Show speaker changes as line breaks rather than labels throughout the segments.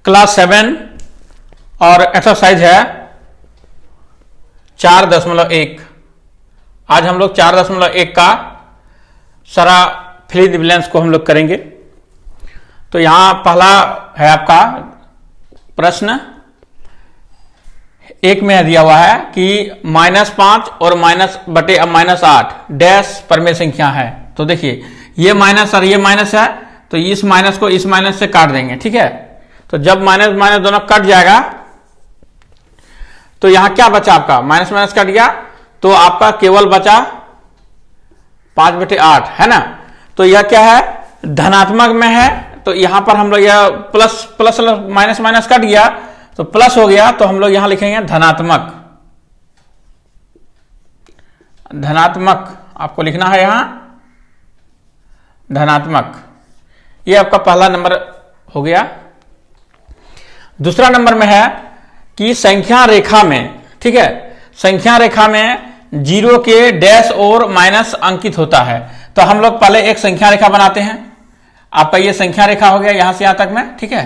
Class 7 और exercise है 4.1। आज हम लोग 4.1 का सारा फिल इन द ब्लैंक्स को हम लोग करेंगे। तो यहां पहला है आपका प्रश्न, एक में दिया हुआ है कि -5 और -8 डैश परमेय संख्या है। तो देखिए ये माइनस और ये माइनस है, तो इस माइनस को इस माइनस से काट देंगे, ठीक है। तो जब माइनस माइनस दोनों कट जाएगा तो यहां क्या बचा आपका, माइनस माइनस कट गया तो आपका केवल बचा 5/8 है ना। तो यह क्या है, धनात्मक में है, तो यहां पर हम लोग यह plus plus minus minus cut गया तो प्लस हो गया, तो हम लोग यहां लिखेंगे धनात्मक। धनात्मक आपको लिखना है यहां धनात्मक। ये आपका पहला नंबर हो गया। दूसरा नंबर में है कि संख्या रेखा में, ठीक है, संख्या रेखा में 0 के डैश और माइनस अंकित होता है। तो हम लोग पहले एक संख्या रेखा बनाते हैं। आपका ये संख्या रेखा हो गया यहां से यहां तक में, ठीक है।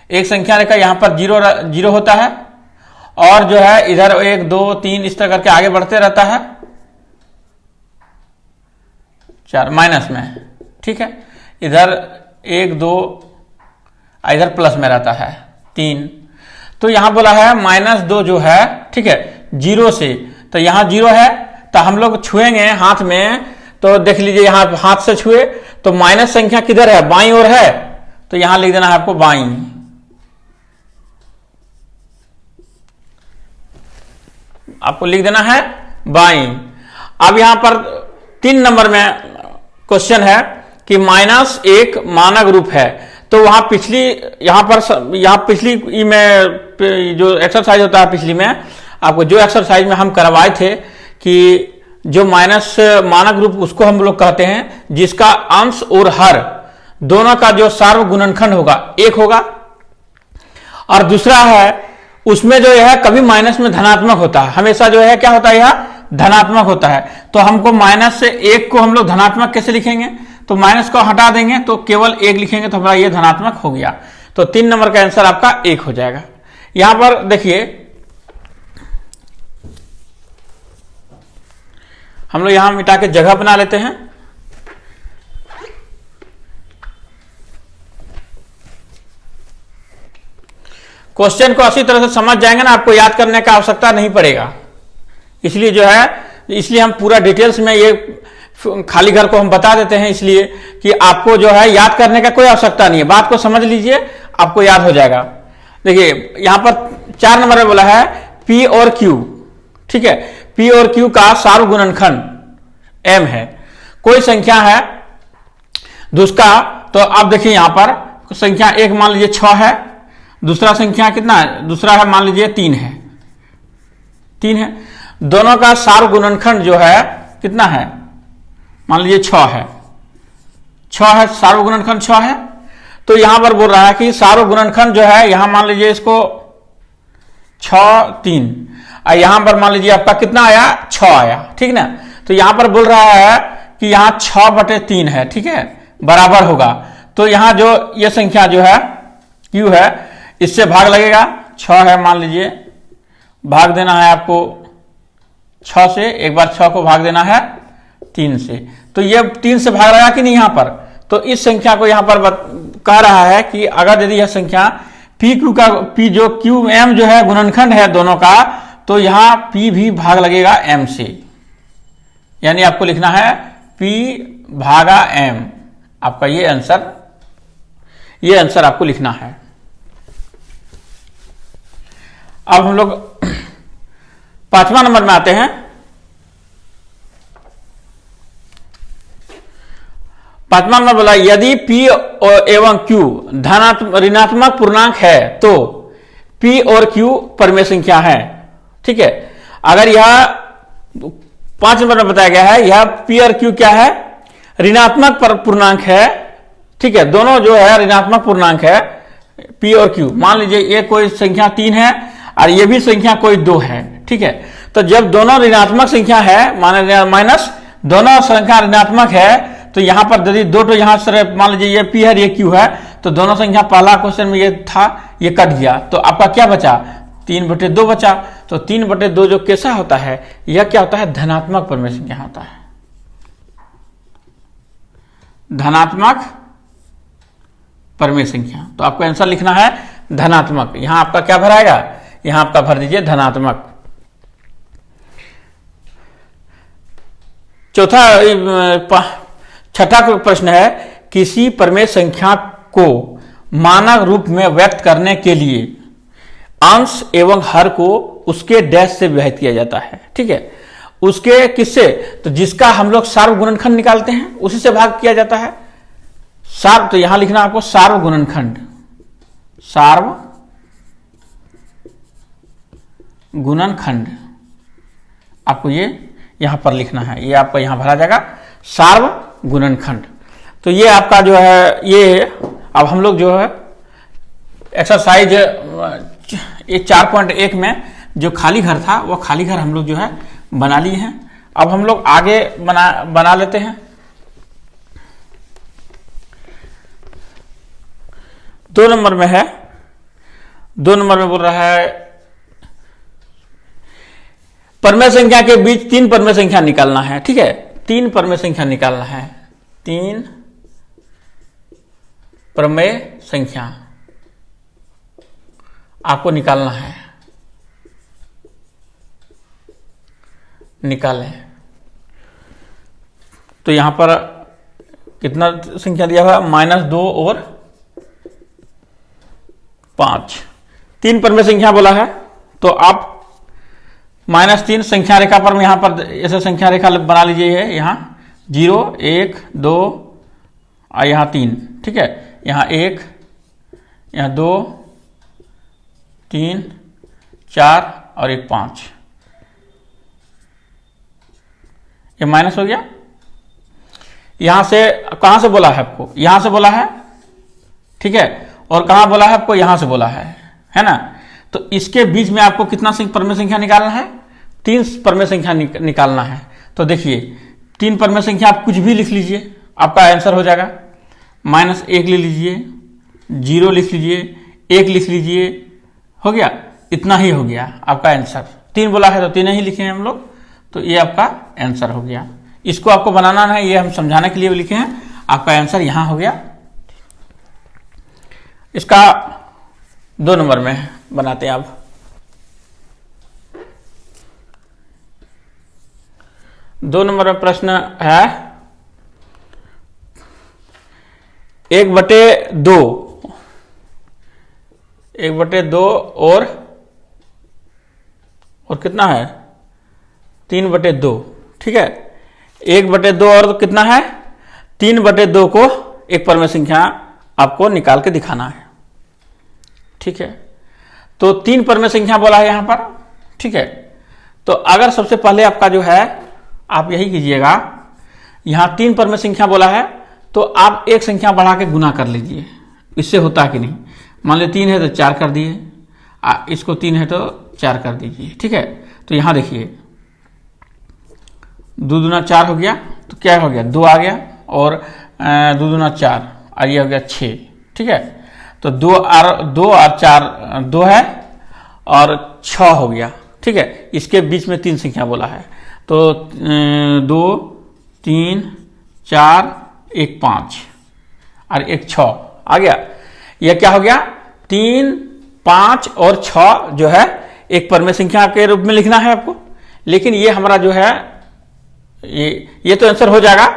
एक संख्या रेखा यहां पर 0 होता है और जो है इधर 1 2 3 इस तरह करके आगे बढ़ते रहता है 4 माइनस में, ठीक है। इधर 1 2 इधर प्लस में रहता है 3। तो यहां बोला है -2 जो है, ठीक है, 0 से, तो यहां 0 है, तो हम लोग छुएंगे हाथ में, तो देख लीजिए यहां हाथ से छुए तो माइनस संख्या किधर है, बाईं ओर है, तो यहां लिख देना है आपको बाईं। आपको लिख देना है बाईं। अब यहां पर 3 नंबर में क्वेश्चन है कि -1 मानक रूप है। तो वहां पिछली यहां पिछली में जो एक्सरसाइज होता है, पिछली में आपको जो एक्सरसाइज में हम करवाए थे कि जो माइनस मानक रूप उसको हम लोग कहते हैं जिसका अंश और हर दोनों का जो सार्व गुणनखंड होगा 1 होगा, और दूसरा है उसमें जो है कभी माइनस में धनात्मक होता है, हमेशा जो है क्या होता है, यह धनात्मक होता है। तो हमको माइनस से 1 को हम लोग धनात्मक कैसे लिखेंगे, तो माइनस को हटा देंगे तो केवल 1 लिखेंगे, तो हमारा ये धनात्मक हो गया। तो 3 नंबर का आंसर आपका 1 हो जाएगा। यहां पर देखिए हम लोग यहां मिटा के जगह बना लेते हैं। क्वेश्चन को अच्छी तरह से समझ जाएंगे ना, आपको याद करने का आवश्यकता नहीं पड़ेगा। इसलिए जो है, इसलिए हम पूरा डिटेल्स में ये खाली घर को हम बता देते हैं, इसलिए कि आपको जो है याद करने का कोई आवश्यकता नहीं है। बात को समझ लीजिए, आपको याद हो जाएगा। देखिए यहां पर 4 नंबर में बोला है P और Q, ठीक है, P और Q का सार्व गुणनखंड M है। कोई संख्या है दूसरा, तो आप देखिए यहां पर संख्या 1 मान लीजिए 6 है, दूसरा संख्या कितना है, दूसरा है मान लीजिए 3 है, 3 है। दोनों का सार्व गुणनखंड जो है कितना है, मान लीजिए 6 है, 6 है, सार्व गुणनखंड 6 है। तो यहां पर बोल रहा है कि सार्व गुणनखंड जो है, यहां मान लीजिए इसको 6 3, और यहां पर मान लीजिए आपका कितना आया, 6 आया, ठीक ना। तो यहां पर बोल रहा है कि यहां 6/3 है, ठीक है, बराबर होगा। तो यहां जो ये संख्या जो है Q है, इससे भाग लगेगा, 6 है मान लीजिए, भाग देना है आपको 6 से, एक बार 6 को भाग देना है 3 से। तो ये 3 से भाग लगा कि नहीं यहां पर, तो इस संख्या को यहां पर कह रहा है कि अगर यदि यह संख्या PQ का P जो QM जो है गुणनखंड है दोनों का, तो यहां P भी भाग लगेगा M से, यानी आपको लिखना है P/M। आपका ये आंसर आपको लिखना है। अब हम लोग 5वां नंबर में आते हैं। 5वां नंबर बोला यदि P एवं Q ऋणात्मक पूर्णांक है तो P और Q परमेय संख्या है, ठीक है। अगर यह 5 नंबर में बताया गया है, यह P और Q क्या है, ऋणात्मक पूर्णांक है, ठीक है, दोनों जो है ऋणात्मक पूर्णांक है P और Q। मान लीजिए ये कोई संख्या 3 है और ये भी संख्या कोई 2 है, ठीक है। तो जब दोनों ऋणात्मक संख्या है, माइनस दोनों संख्या ऋणात्मक है, तो यहां पर यदि 2 तो यहां से मान लीजिए ये P है ये Q है, तो दोनों संख्या पहला क्वेश्चन में ये था, ये कट गया, तो आपका क्या बचा, 3/2 बचा। तो 3/2 जो कैसा होता है, यह क्या होता है, धनात्मक परिमेय संख्या होता है, धनात्मक परिमेय संख्या। तो आपको आंसर लिखना है धनात्मक। यहां आपका क्या भराएगा, यहां आपका भर दीजिए धनात्मक। छठा प्रश्न है, किसी परिमेय संख्या को मानक रूप में व्यक्त करने के लिए अंश एवं हर को उसके डैश से विभाजित किया जाता है। ठीक है, उसके किससे, तो जिसका हम लोग सार्व गुणनखंड निकालते हैं उसी से भाग किया जाता है। सार्व, तो यहां लिखना आपको सार्व गुणनखंड, सार्व गुणनखंड आपको ये यहां पर लिखना है, ये आपका यहां भरा जाएगा सार्व गुणनखंड। तो ये आपका जो है, ये अब हम लोग जो है एक्सरसाइज ये 4.1 में जो खाली घर था वो खाली घर हम लोग जो है बना लिए हैं। अब हम लोग आगे बना लेते हैं। 2 नंबर में है, 2 नंबर में बोल रहा है परिमेय संख्या के बीच 3 परिमेय संख्या निकालना है। ठीक है, 3 परिमेय संख्या निकालना है, 3 परिमेय संख्या आपको निकालना है, निकालें। तो यहां पर कितना संख्या दिया हुआ, -2 और 5, 3 परिमेय संख्या बोला है। तो आप -3 संख्या रेखा पर यहां पर ऐसे संख्या रेखा बना लीजिए, यहां 0 1 2 और यहां 3। ठीक है, यहां 1, यहां 2 3 4 और एक 5, ये माइनस हो गया। यहां से कहां से बोला है आपको, यहां से बोला है। ठीक है, और कहां बोला है आपको, यहां से बोला है ना। तो इसके बीच में आपको कितना परिमेय संख्या निकालना है, 3 परिमेय संख्या निकालना है। तो देखिए 3 परिमेय संख्या आप कुछ भी लिख लीजिए, आपका आंसर हो जाएगा। -1 ले लीजिए, 0 लिख लीजिए, 1 लिख लीजिए, हो गया, इतना ही हो गया आपका आंसर। 3 बोला है तो 3 ही लिखे हैं हम लोग, तो ये आपका आंसर हो गया। इसको आपको बनाना है, ये हम समझाने के लिए लिखे हैं, आपका आंसर यहां हो गया। इसका 2 नंबर में बनाते हैं। अब 2 नंबर में प्रश्न है 1/2 और कितना है 3/2। ठीक है, 1/2 और कितना है 3/2 को एक परिमेय संख्या आपको निकाल के दिखाना है। ठीक है, तो 3 परिमेय संख्या बोला है यहां पर। ठीक है, तो अगर सबसे पहले आपका जो है आप यही कीजिएगा, यहां 3 परिमेय संख्या बोला है तो आप एक संख्या बढ़ा के गुना कर लीजिए, इससे होता कि नहीं। मान लीजिए 3 है तो 4 कर दिए, इसको 3 है तो 4 कर दीजिए। ठीक है, तो यहां देखिए 2 दूना 4 हो गया, तो क्या हो गया 2 आ गया, और 2 दूना 4 और ये हो गया 6। ठीक है, तो 2 और 4 2 है और 6 हो गया। ठीक है, इसके बीच में 3 संख्या बोला है, तो 2 3 4 1 5 और एक 6 आ गया। यह क्या हो गया 3 5 और 6 जो है एक परिमेय संख्या के रूप में लिखना है आपको। लेकिन ये हमारा जो है ये तो आंसर हो जाएगा।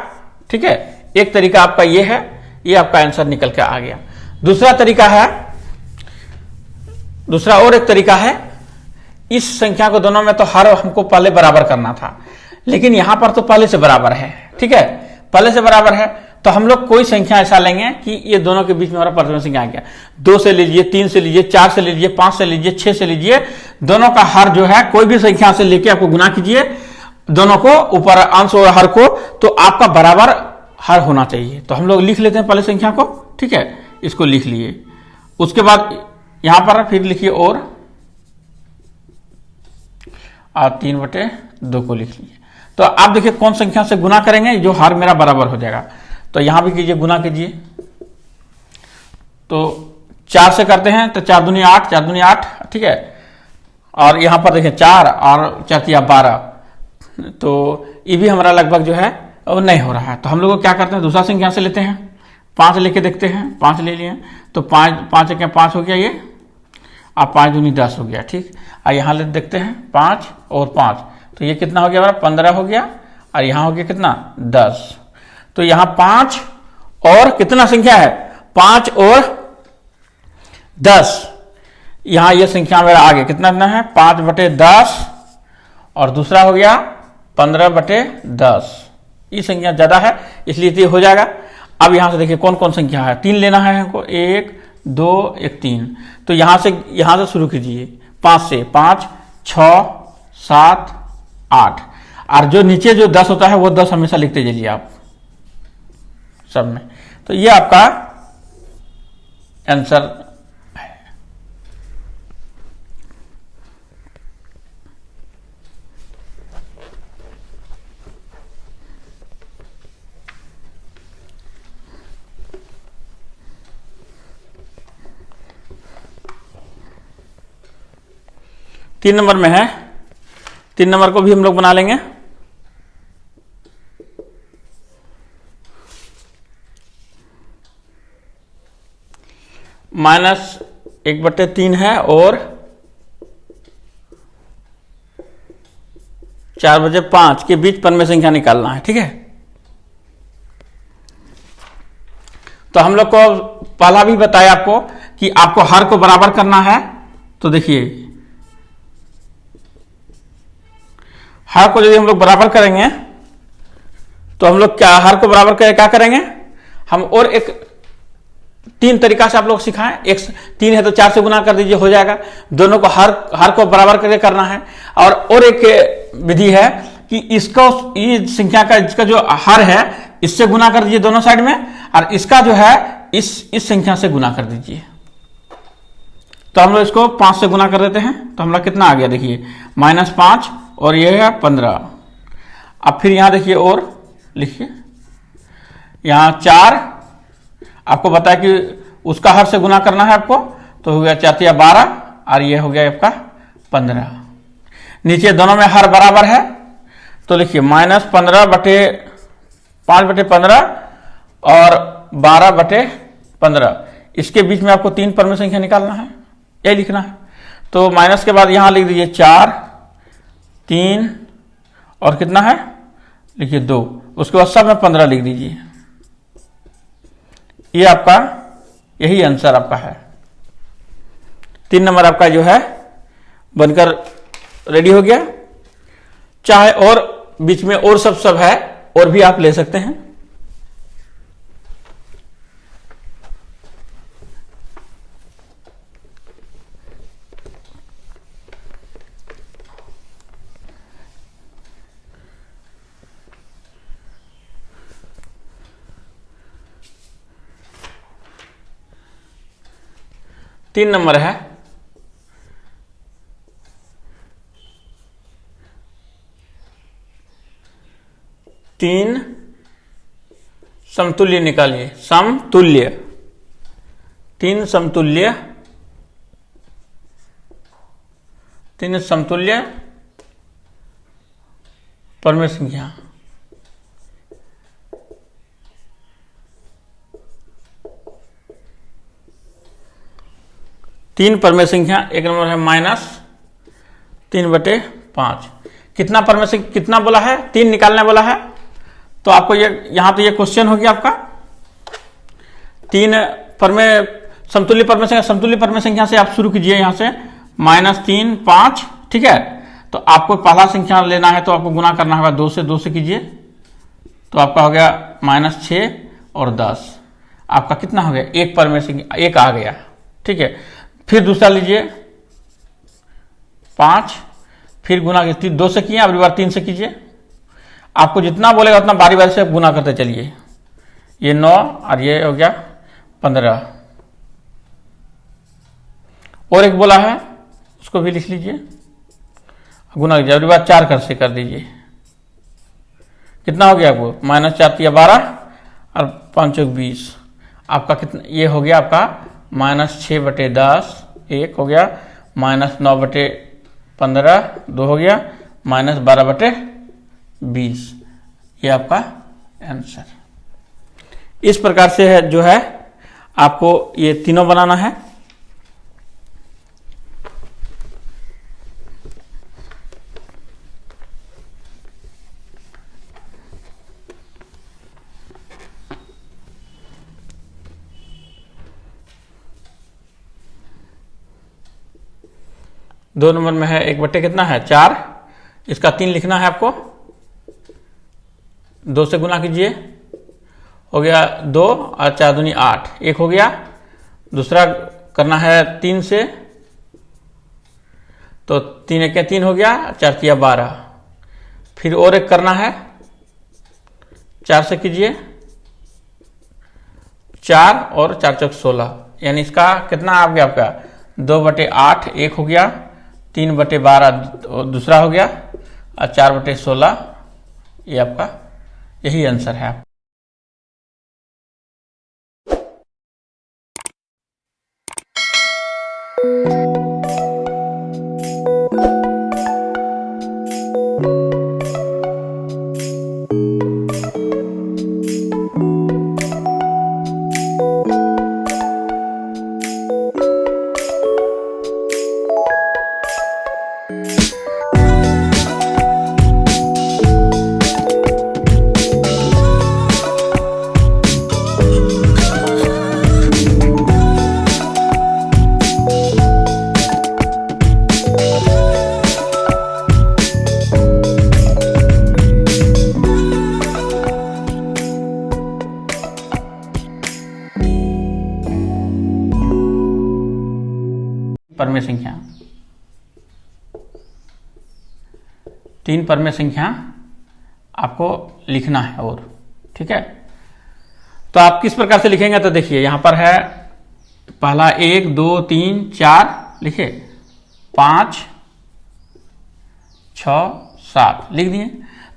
ठीक है, एक तरीका आपका ये है, ये आपका आंसर निकल के आ गया। दूसरा तरीका है, दूसरा और एक तरीका है, इस संख्या को दोनों में तो हर हमको पहले बराबर करना था, लेकिन यहां पर तो पहले से बराबर है। ठीक है, पहले से बराबर है तो हम लोग कोई संख्या ऐसा लेंगे कि ये दोनों के बीच में हमारा परिमेय संख्या आ गया। 2 से लीजिए, 3 से लीजिए, 4 से लीजिए, 5 से लीजिए, 6 से लीजिए, दोनों का हर जो है कोई भी संख्या से लेके आपको गुना कीजिए, दोनों को ऊपर अंश और हर को, तो आपका बराबर हर होना चाहिए। तो हम लोग लिख लेते हैं पहले संख्या को। ठीक है, इसको लिख लिए, उसके बाद यहां पर फिर लिखिए और 3/2 को लिख लीजिए। तो आप देखिए कौन संख्या से गुना करेंगे जो हर मेरा बराबर हो जाएगा। तो यहां भी कीजिए, गुना कीजिए, तो 4 से करते हैं तो 4 दूनी 8, 4 दूनी 8, ठीक है। और यहाँ पर देखें 4 और 4 या 12, तो ये भी हमारा लगभग जो है वो नहीं हो रहा है। तो हम लोग क्या करते हैं, दूसरा संख्या से लेते हैं, 5 लेके देखते हैं। 5 ले लिए तो 5 क्या 5 हो गया ये, अब 5 दूनी 10 हो गया, ठीक। और यहाँ ले देखते हैं 5 और 5, तो ये कितना हो गया हमारा 15 हो गया, और यहाँ हो गया कितना 10। तो यहाँ 5 और कितना संख्या है, 5 और 10, यहाँ ये संख्या मेरा आगे कितना है 5/10, और दूसरा हो गया 15/10। ये संख्या ज्यादा है इसलिए ये हो जाएगा। अब यहां से देखिए कौन कौन संख्या है, 3 लेना है हमको, 1 2 1 3। तो यहां से शुरू कीजिए 5 से, 5 6 7 8, और जो नीचे जो 10 होता है वो 10 हमेशा लिखते चलिए आप सब में। तो ये आपका आंसर है। तीन नंबर में है, 3 नंबर को भी हम लोग बना लेंगे। -1/3 है और 4/5 के बीच पन्मे संख्या निकालना है, ठीक है। तो हम लोग को पहला भी बताया आपको कि आपको हर को बराबर करना है। तो देखिए हर को यदि हम लोग बराबर करेंगे तो हम लोग क्या हर को बराबर करके क्या करेंगे हम, और एक 3 तरीका से आप लोग सिखाएं। एक 3 है तो 4 से गुना कर दीजिए, हो जाएगा। दोनों को हर को बराबर करके करना है। और एक विधि है कि इसको, ये संख्या का इसका जो हर है इससे गुना कर दीजिए दोनों साइड में, और इसका जो है इस संख्या से गुना कर दीजिए। तो हम लोग इसको 5 से गुना कर देते हैं, तो हम लोग कितना आ गया देखिए -5, और ये है 15। अब फिर यहां देखिए और लिखिए, यहां 4 आपको बताया कि उसका हर से गुना करना है आपको, तो हो गया 4 या 12, और ये हो गया आपका 15। नीचे दोनों में हर बराबर है, तो लिखिए -15/5/15 और 12/15। इसके बीच में आपको 3 पन्मे संख्या निकालना है, यही लिखना है। तो माइनस के बाद यहां लिख दीजिए 4 3 और कितना है लिखिए 2, उसके बाद सब में 15 लिख दीजिए। ये आपका यही आंसर आपका है। 3 नंबर आपका जो है बनकर रेडी हो गया। चाहे और बीच में और सब है, और भी आप ले सकते हैं। तीन नंबर है 3 समतुल्य निकालिए, समतुल्य 3 समतुल्य, 3 समतुल्य पन्मे संख्या। तीन पन्मे संख्या। एक नंबर है -3/5। कितना पन्मे संख्या कितना बोला है, 3 निकालने बोला है। तो आपको ये यहां तो ये क्वेश्चन हो गया आपका। 3 पन्मे समतुल्य पन्मे संख्या, समतुल्य पन्मे संख्या से आप शुरू कीजिए, यहां से -3 5, ठीक है। तो आपको पहला संख्या लेना है तो आपको गुना करना होगा 2 से कीजिए, तो आपका हो गया -6 और 10। आपका कितना हो गया, 1 पन्मे संख्या 1 आ गया, ठीक है। फिर दूसरा लीजिए 5, फिर गुना 2 से किए, अगली बार 3 से कीजिए। आपको जितना बोलेगा उतना बारी बारी से आप गुना करते चलिए। ये 9 और ये हो गया 15। और एक बोला है उसको भी लिख लीजिए, गुना कीजिए, अगली बार 4 से कर दीजिए। कितना हो गया आपको, -4 या 12 और 5 20। आपका कितना, ये हो गया आपका -6/10 1 हो गया, -9/15 2 हो गया, -12/20। ये आपका आंसर। इस प्रकार से है जो है आपको ये तीनों बनाना है। दो नंबर में है 1/, कितना है 4, इसका 3 लिखना है आपको, 2 से गुना कीजिए, हो गया 2 और 4 दूनी 8, 1 हो गया। दूसरा करना है 3 से, तो 3 1 3 हो गया, 4 3 12। फिर और एक करना है 4 से कीजिए, 4 और 4 चौक 16, यानी इसका कितना आ गया आपका 2/8 1 हो गया, 3/12 दूसरा हो गया, और 4/16। ये आपका यही आंसर है। परमेय संख्या, 3 परमेय संख्या आपको लिखना है। और ठीक है, तो आप किस प्रकार से लिखेंगे, तो देखिए यहां पर है पहला 1 2 3 4 लिखे, 5 6 7 लिख दिए।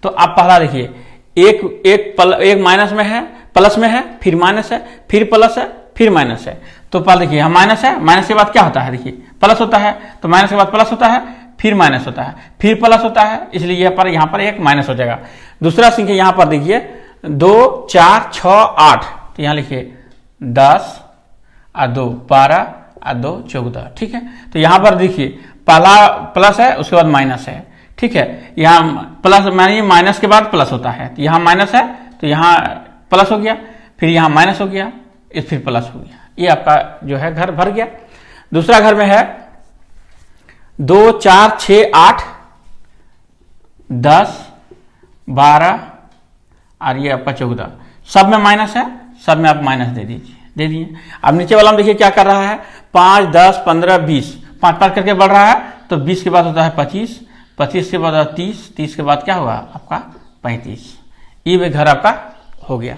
तो आप पहला देखिए एक माइनस में है, प्लस में है, फिर माइनस है, फिर प्लस है, फिर माइनस है। तो पहले देखिए हम माइनस है, माइनस के बाद क्या होता है, देखिए प्लस होता है, तो माइनस के बाद प्लस होता है, फिर माइनस होता है, फिर प्लस होता है, इसलिए यहाँ पर एक माइनस हो जाएगा। दूसरा संख्या यहाँ पर देखिए 2 4 6 8, तो यहाँ लिखिए 10 और 2 12 और 2 14। ठीक है, तो यहाँ पर देखिए पहला प्लस है, उसके बाद माइनस है। ठीक है, यहाँ प्लस मानिए माइनस के बाद प्लस होता है, तो यहाँ माइनस है, तो यहाँ प्लस हो गया, फिर यहाँ माइनस हो गया, फिर प्लस हो गया। ये आपका जो है घर भर गया। दूसरा घर में है 2 4 6 8 10 12 और ये आपका 14, सब में माइनस है, सब में आप माइनस दे दिए। अब नीचे वाला में देखिए क्या कर रहा है, 5 10 15 20, 5 करके बढ़ रहा है, तो 20 के बाद होता है 25, 25 के बाद 30, 30 के बाद क्या हुआ आपका 35। ये भी घर आपका हो गया।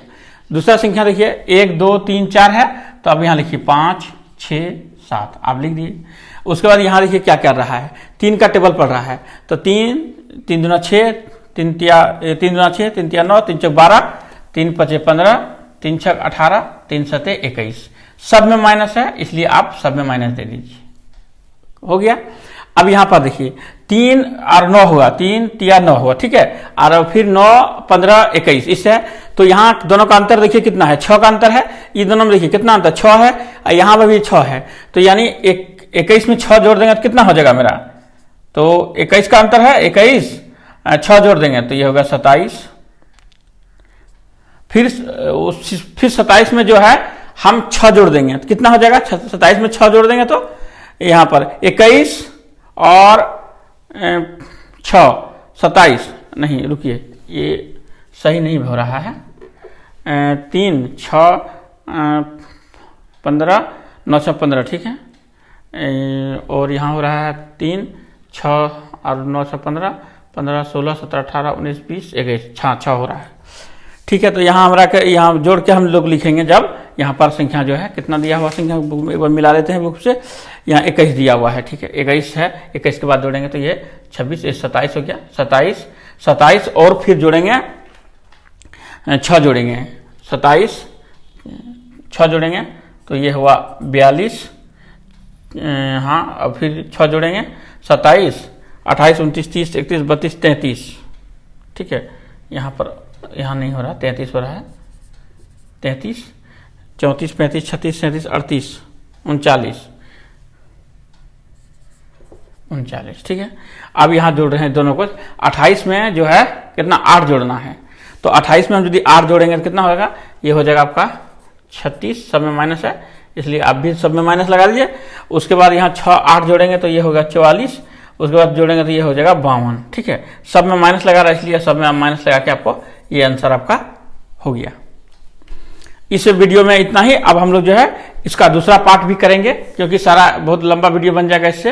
दूसरा संख्या देखिए 1 2 3 4 है, तो अब यहाँ लिखिए 5 6 7 आप लिख दिए। उसके बाद यहाँ देखिए क्या कर रहा है, 3 का टेबल पढ़ रहा है, तो 3 3 दूना 6, 3 दूना 6, 3 तिया 9, 3 चौक 12, 3 5 15, 3 6 18, 3 7 21, सब में माइनस है, इसलिए आप सब में माइनस दे दीजिए। हो गया। अब यहाँ पर देखिए 3 और 9 हुआ, 3 तिया 9 हुआ। ठीक है, और फिर 9 15 21 इससे, तो यहाँ दोनों का अंतर देखिए कितना है, 6 का अंतर है। ये दोनों में देखिए कितना अंतर 6 है, और यहाँ पर भी 6 है, तो यानी 21 में 6 जोड़ देंगे तो कितना हो जाएगा मेरा, तो 21 का अंतर है, 21 6 जोड़ देंगे तो ये होगा 27। फिर 27 में जो है हम 6 जोड़ देंगे तो कितना हो जाएगा, 27 में 6 जोड़ देंगे तो यहाँ पर 21 और 6 27, नहीं रुकिए ये सही नहीं हो रहा है, 3 6 15 9 6 15। ठीक है, और यहाँ हो रहा है 3 6 और 9 6 15 15 16 17 18 19 20 21, 6 हो रहा है। ठीक है, तो यहाँ हमारा यहाँ जोड़ के हम लोग लिखेंगे जब यहाँ पर संख्या जो है कितना दिया हुआ संख्या एक बार मिला लेते हैं बुक से, यहाँ 21 दिया हुआ है। ठीक है, 21 है, 21 के बाद जोड़ेंगे तो ये 26 27 हो गया, 27 और फिर जोड़ेंगे 6 जोड़ेंगे, 27 6 जोड़ेंगे तो ये हुआ 42, हाँ, अब फिर 6 जोड़ेंगे 27, 28, 29, 30, 31, 32, 33, ठीक है। यहाँ पर यहाँ नहीं हो रहा, 33 हो रहा है, 33, 34, 35, 36, 37, 38, 39, 39, ठीक है। अब यहाँ जोड़ रहे हैं दोनों को। 28 में जो है कितना 8 जोड़ना है, तो 28 में हम यदि 8 जोड़ेंगे तो कितना होगा, ये हो जाएगा आपका 36, सब में माइनस है इसलिए आप भी सब में माइनस लगा दीजिए। उसके बाद यहाँ 6 8 जोड़ेंगे तो ये होगा 44, उसके बाद जोड़ेंगे तो ये हो जाएगा 52, ठीक है। सब में माइनस लगा रहा है इसलिए सब में आप माइनस लगा के आपको ये आंसर आपका हो गया। इस वीडियो में इतना ही। अब हम लोग जो है इसका दूसरा पार्ट भी करेंगे क्योंकि सारा बहुत लंबा वीडियो बन जाएगा इससे।